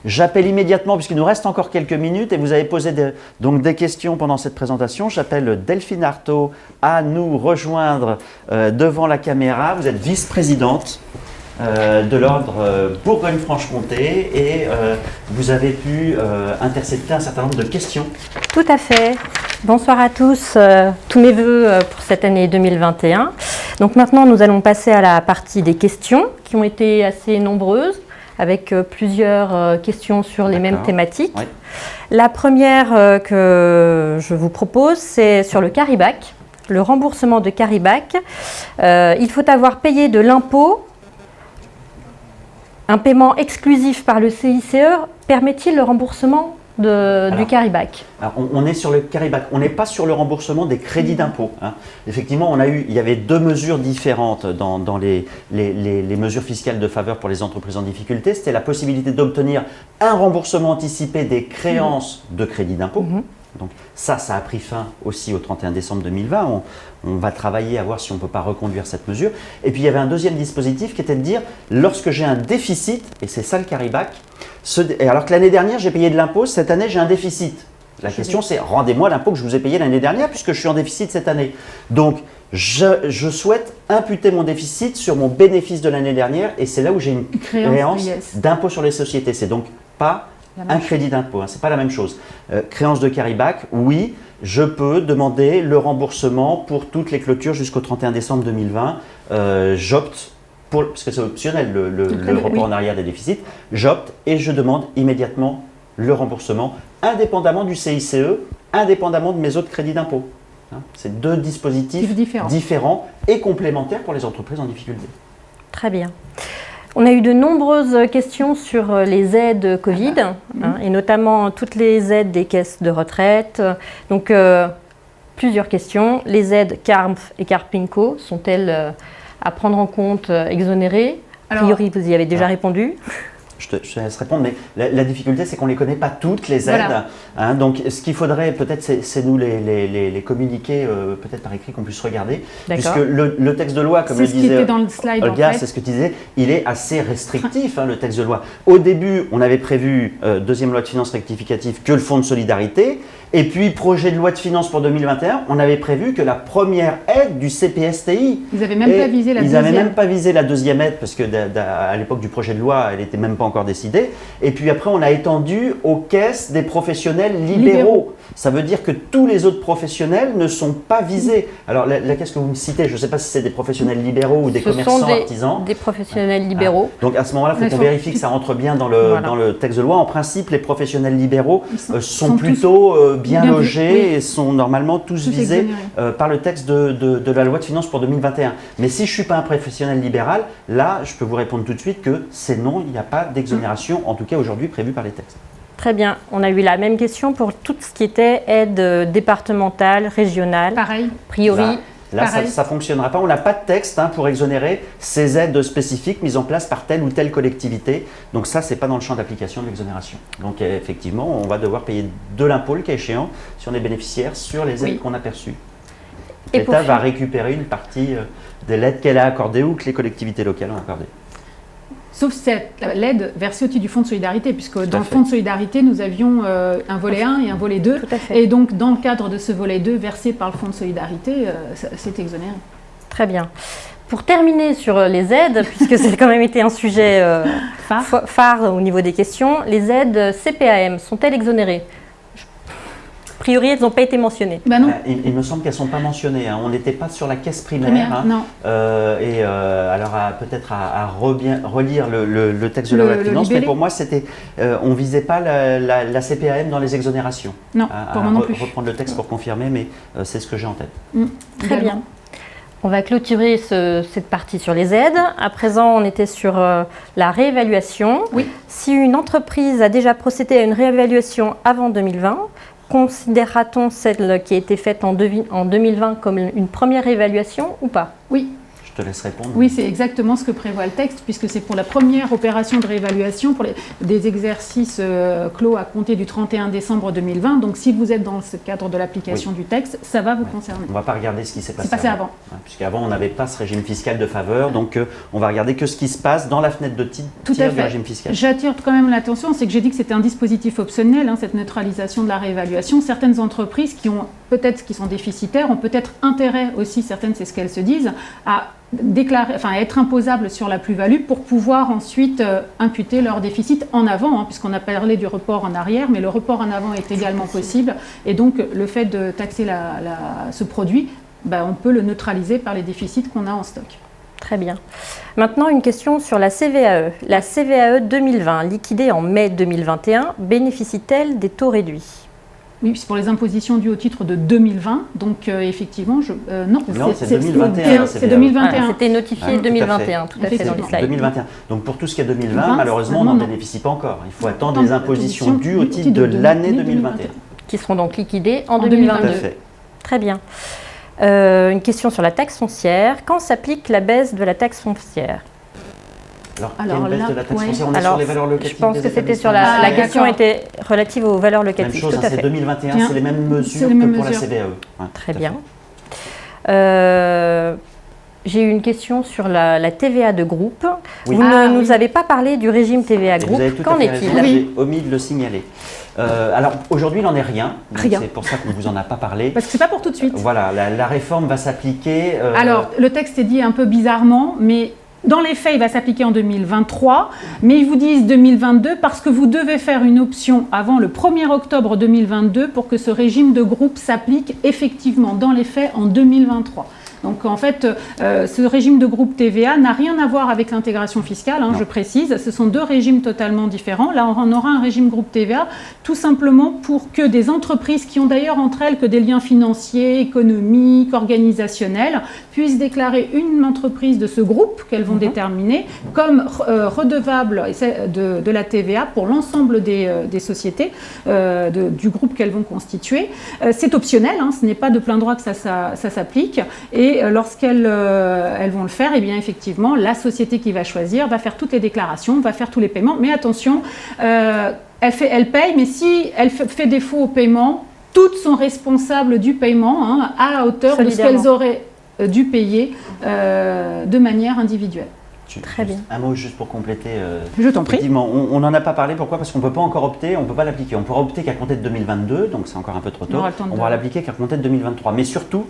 J'appelle immédiatement, puisqu'il nous reste encore quelques minutes, et vous avez posé donc des questions pendant cette présentation. J'appelle Delphine Artaud à nous rejoindre devant la caméra. Vous êtes vice-présidente de l'ordre Bourgogne-Franche-Comté et vous avez pu intercepter un certain nombre de questions. Tout à fait. Bonsoir à tous. Tous mes vœux pour cette année 2021. Donc maintenant, nous allons passer à la partie des questions qui ont été assez nombreuses, avec plusieurs questions sur les mêmes thématiques. Oui. La première que je vous propose, c'est sur le carry-back, le remboursement de carry-back. Il faut avoir payé de l'impôt. Un paiement exclusif par le CICE permet-il le remboursement du carry-back? On est sur le carry-back, on n'est pas sur le remboursement des crédits d'impôt. Hein. Effectivement, il y avait deux mesures différentes dans les mesures fiscales de faveur pour les entreprises en difficulté. C'était la possibilité d'obtenir un remboursement anticipé des créances de crédits d'impôt. Donc ça a pris fin aussi au 31 décembre 2020. On va travailler à voir si on ne peut pas reconduire cette mesure. Et puis il y avait un deuxième dispositif qui était de dire, lorsque j'ai un déficit, et c'est ça le carry-back, alors que l'année dernière j'ai payé de l'impôt, cette année j'ai un déficit. La question c'est, rendez-moi l'impôt que je vous ai payé l'année dernière puisque je suis en déficit cette année. Donc je souhaite imputer mon déficit sur mon bénéfice de l'année dernière et c'est là où j'ai une créance d'impôt sur les sociétés. C'est donc pas un crédit d'impôt, hein, ce n'est pas la même chose. Créance de carry-back, oui, je peux demander le remboursement pour toutes les clôtures jusqu'au 31 décembre 2020. J'opte, parce que c'est optionnel le report en arrière des déficits, j'opte et je demande immédiatement le remboursement, indépendamment du CICE, indépendamment de mes autres crédits d'impôt. Hein, c'est deux dispositifs différents et complémentaires pour les entreprises en difficulté. Très bien. On a eu de nombreuses questions sur les aides Covid, et notamment toutes les aides des caisses de retraite. Donc, plusieurs questions. Les aides CARMF et CARPINCO sont-elles à prendre en compte, exonérées? A priori, vous y avez déjà répondu. Je te laisse répondre, mais la difficulté, c'est qu'on ne les connaît pas toutes, les aides. Voilà. Hein, donc, ce qu'il faudrait peut-être, c'est nous les communiquer, peut-être par écrit, qu'on puisse regarder. Puisque le texte de loi, comme le disait Olga, c'est ce que tu disais, il est assez restrictif, hein, le texte de loi. Au début, on avait prévu, deuxième loi de finances rectificative, que le fonds de solidarité. Et puis, projet de loi de finances pour 2021, on avait prévu que la première aide du CPSTI. Ils n'avaient même pas visé la deuxième. Ils n'avaient même pas visé la deuxième aide, parce qu'à l'époque du projet de loi, elle n'était même pas encore décidée. Et puis après, on a étendu aux caisses des professionnels libéraux. Ça veut dire que tous les autres professionnels ne sont pas visés. Alors, la caisse que vous me citez, je ne sais pas si c'est des professionnels libéraux ou des commerçants artisans. Des professionnels libéraux. Donc, à ce moment-là, il faut qu'on vérifie que ça rentre bien dans le texte de loi. En principe, les professionnels libéraux sont plutôt bien logés et sont normalement tous visés par le texte de la loi de finances pour 2021. Mais si je ne suis pas un professionnel libéral, là, je peux vous répondre tout de suite que c'est non, il n'y a pas d'exonération, en tout cas aujourd'hui prévue par les textes. Très bien. On a eu la même question pour tout ce qui était aide départementale, régionale. Pareil. A priori. Là, ça ne fonctionnera pas. On n'a pas de texte pour exonérer ces aides spécifiques mises en place par telle ou telle collectivité. Donc ça, ce n'est pas dans le champ d'application de l'exonération. Donc effectivement, on va devoir payer de l'impôt, le cas échéant, si on est bénéficiaire, sur les aides qu'on a perçues. L'État va récupérer une partie de l'aide qu'elle a accordée ou que les collectivités locales ont accordée. Sauf l'aide versée au titre du Fonds de solidarité, puisque dans le Fonds de solidarité, nous avions un volet 1 et un volet 2. Et donc, dans le cadre de ce volet 2 versé par le Fonds de solidarité, c'est exonéré. Très bien. Pour terminer sur les aides, puisque ça a quand même été un sujet phare au niveau des questions, les aides CPAM sont-elles exonérées ? A priori, elles n'ont pas été mentionnées. Bah non. Il me semble qu'elles ne sont pas mentionnées. Hein. On n'était pas sur la caisse primaire. Non. Alors, peut-être à relire le texte de la loi de finances. Mais pour moi, on ne visait pas la CPAM dans les exonérations. Non, pour moi non plus. Reprendre le texte pour confirmer, mais c'est ce que j'ai en tête. Très bien. On va clôturer cette partie sur les aides. À présent, on était sur la réévaluation. Oui. Si une entreprise a déjà procédé à une réévaluation avant 2020, considérera-t-on celle qui a été faite en 2020 comme une première évaluation ou pas? Oui. Je Je te laisse répondre. Oui, c'est exactement ce que prévoit le texte, puisque c'est pour la première opération de réévaluation pour des exercices clos à compter du 31 décembre 2020. Donc, si vous êtes dans ce cadre de l'application du texte, ça va vous concerner. On ne va pas regarder ce qui s'est passé avant. Puisqu'avant, on n'avait pas ce régime fiscal de faveur. Donc, on va regarder que ce qui se passe dans la fenêtre de tir du régime fiscal. J'attire quand même l'attention, c'est que j'ai dit que c'était un dispositif optionnel, cette neutralisation de la réévaluation. Certaines entreprises qui sont déficitaires ont peut-être intérêt aussi, certaines, c'est ce qu'elles se disent, à être imposables sur la plus-value pour pouvoir ensuite imputer leur déficit en avant, puisqu'on a parlé du report en arrière, mais le report en avant est également possible. Et donc, le fait de taxer ce produit, on peut le neutraliser par les déficits qu'on a en stock. Très bien. Maintenant, une question sur la CVAE. La CVAE 2020, liquidée en mai 2021, bénéficie-t-elle des taux réduits ? Oui, c'est pour les impositions dues au titre de 2020. Donc, effectivement, non, c'est 2021. C'est 2021. C'était notifié 2021, tout à fait dans les slides. 2021. Donc, pour tout ce qui est 2020, malheureusement, on n'en bénéficie pas encore. Il faut attendre les impositions dues au titre de l'année 2021. Qui seront donc liquidées en 2022. Très bien. Une question sur la taxe foncière. Quand s'applique la baisse de la taxe foncière ? Alors baisse de la taxe foncière, on est sur les valeurs locatives. Je pense que c'était sur la question était relative aux valeurs locatives. Même chose, tout à fait. C'est 2021, c'est les mêmes mesures que pour la CVAE. Très bien. J'ai eu une question sur la TVA de groupe. Oui. Vous ne nous avez pas parlé du régime TVA groupe. Qu'en est-il ? J'ai omis de le signaler. Alors aujourd'hui, il n'en est rien. C'est pour ça qu'on ne vous en a pas parlé. Parce que ce n'est pas pour tout de suite. Voilà, la réforme va s'appliquer. Alors, le texte est dit un peu bizarrement, mais dans les faits, il va s'appliquer en 2023. Mais ils vous disent 2022 parce que vous devez faire une option avant le 1er octobre 2022 pour que ce régime de groupe s'applique effectivement dans les faits en 2023. Donc en fait, ce régime de groupe TVA n'a rien à voir avec l'intégration fiscale, je précise. Ce sont deux régimes totalement différents. Là, on aura un régime groupe TVA tout simplement pour que des entreprises qui ont d'ailleurs entre elles que des liens financiers, économiques, organisationnels, puissent déclarer une entreprise de ce groupe qu'elles vont déterminer comme redevable de la TVA pour l'ensemble des sociétés du groupe qu'elles vont constituer. C'est optionnel, ce n'est pas de plein droit que ça s'applique. Et lorsqu'elles vont le faire, eh bien effectivement, la société qui va choisir va faire toutes les déclarations, va faire tous les paiements. Mais attention, elle paye, mais si elle fait défaut au paiement, toutes sont responsables du paiement à hauteur de ce qu'elles auraient dû payer de manière individuelle. Très bien. Un mot juste pour compléter. Je t'en prie. On n'en a pas parlé. Pourquoi ? Parce qu'on ne peut pas encore opter, on ne peut pas l'appliquer. On pourra opter qu'à compter de 2022, donc c'est encore un peu trop tôt. On va l'appliquer qu'à compter de 2023. Mais surtout,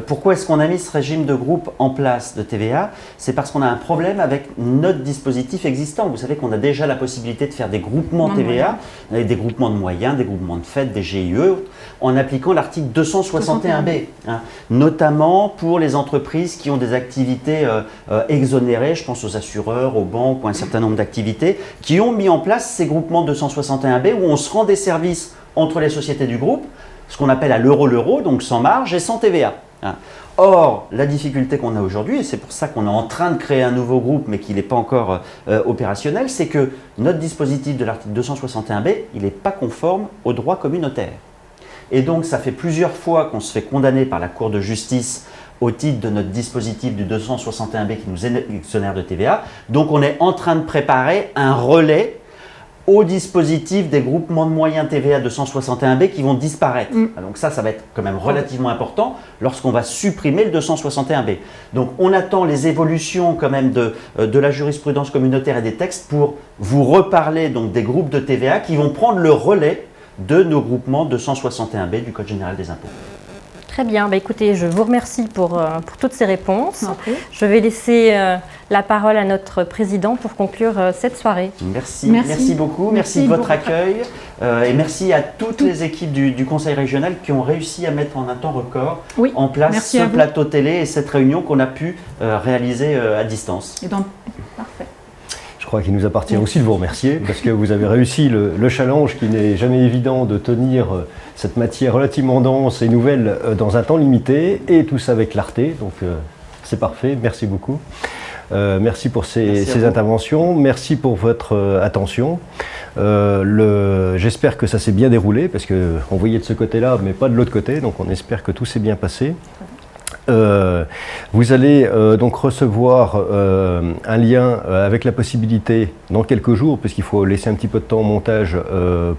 pourquoi est-ce qu'on a mis ce régime de groupe en place de TVA ? C'est parce qu'on a un problème avec notre dispositif existant. Vous savez qu'on a déjà la possibilité de faire des groupements TVA, avec des groupements de moyens, des groupements de fêtes, des GIE, en appliquant l'article 261B, notamment pour les entreprises qui ont des activités exonérées. Je pense aux assureurs, aux banques ou un certain nombre d'activités qui ont mis en place ces groupements 261B où on se rend des services entre les sociétés du groupe, ce qu'on appelle à l'euro, donc sans marge et sans TVA. Or, la difficulté qu'on a aujourd'hui, et c'est pour ça qu'on est en train de créer un nouveau groupe mais qu'il n'est pas encore opérationnel, c'est que notre dispositif de l'article 261B, il n'est pas conforme au droit communautaire. Et donc, ça fait plusieurs fois qu'on se fait condamner par la Cour de justice au titre de notre dispositif du 261B qui nous exonère de TVA. Donc, on est en train de préparer un relais au dispositif des groupements de moyens TVA 261B qui vont disparaître. Donc ça va être quand même relativement important lorsqu'on va supprimer le 261B. Donc, on attend les évolutions quand même de la jurisprudence communautaire et des textes pour vous reparler donc des groupes de TVA qui vont prendre le relais de nos groupements 261B du Code général des impôts. Très bien. Écoutez, je vous remercie pour toutes ces réponses. Je vais laisser la parole à notre président pour conclure cette soirée. Merci beaucoup. Merci de votre accueil et merci à toutes les équipes du Conseil régional qui ont réussi à mettre en un temps record en place ce plateau télé et cette réunion qu'on a pu réaliser à distance. Parfait. Je crois qu'il nous appartient aussi de vous remercier parce que vous avez réussi le challenge qui n'est jamais évident de tenir cette matière relativement dense et nouvelle dans un temps limité et tout ça avec clarté. Donc c'est parfait, merci beaucoup. Merci pour ces interventions, merci pour votre attention. J'espère que ça s'est bien déroulé parce qu'on voyait de ce côté-là mais pas de l'autre côté, donc on espère que tout s'est bien passé. Vous allez donc recevoir un lien avec la possibilité, dans quelques jours, puisqu'il faut laisser un petit peu de temps au montage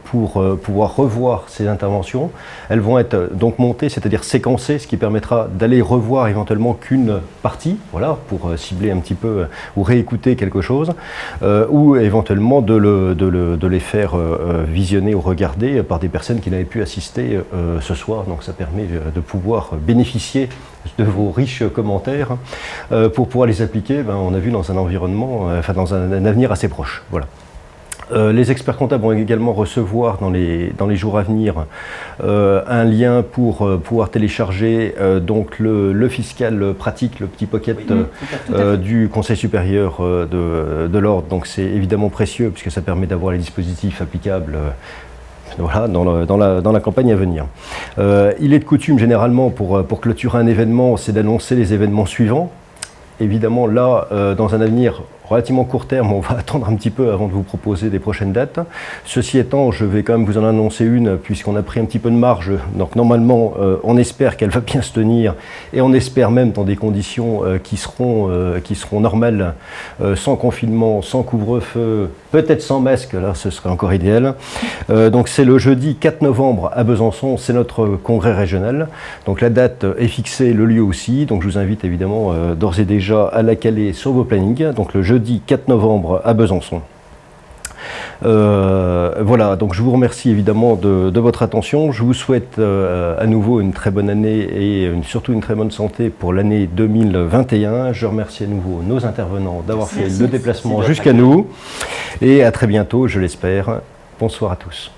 pour pouvoir revoir ces interventions. Elles vont être donc montées, c'est-à-dire séquencées, ce qui permettra d'aller revoir éventuellement qu'une partie, voilà, pour cibler un petit peu ou réécouter quelque chose, ou éventuellement de les faire visionner ou regarder par des personnes qui n'avaient pu assister ce soir. Donc ça permet de pouvoir bénéficier de vos riches commentaires pour pouvoir les appliquer, on a vu, dans un environnement, dans un avenir assez proche. Voilà. Les experts comptables vont également recevoir dans les jours à venir un lien pour pouvoir télécharger donc le fiscal pratique, le petit pocket du Conseil supérieur de l'ordre. Donc c'est évidemment précieux puisque ça permet d'avoir les dispositifs applicables. Voilà, dans la campagne à venir. Il est de coutume généralement pour clôturer un événement, c'est d'annoncer les événements suivants. Évidemment là, dans un avenir relativement court terme, on va attendre un petit peu avant de vous proposer des prochaines dates. Ceci étant, je vais quand même vous en annoncer une puisqu'on a pris un petit peu de marge. Donc normalement, on espère qu'elle va bien se tenir et on espère même dans des conditions qui seront normales, sans confinement, sans couvre-feu, peut-être sans masque, là ce serait encore idéal. Donc c'est le jeudi 4 novembre à Besançon, c'est notre congrès régional. Donc la date est fixée, le lieu aussi. Donc je vous invite évidemment d'ores et déjà à la caler sur vos plannings. Donc le jeudi 4 novembre à Besançon. Voilà, donc je vous remercie évidemment de votre attention. Je vous souhaite à nouveau une très bonne année et surtout une très bonne santé pour l'année 2021. Je remercie à nouveau nos intervenants d'avoir fait le déplacement jusqu'à nous. Et à très bientôt, je l'espère. Bonsoir à tous.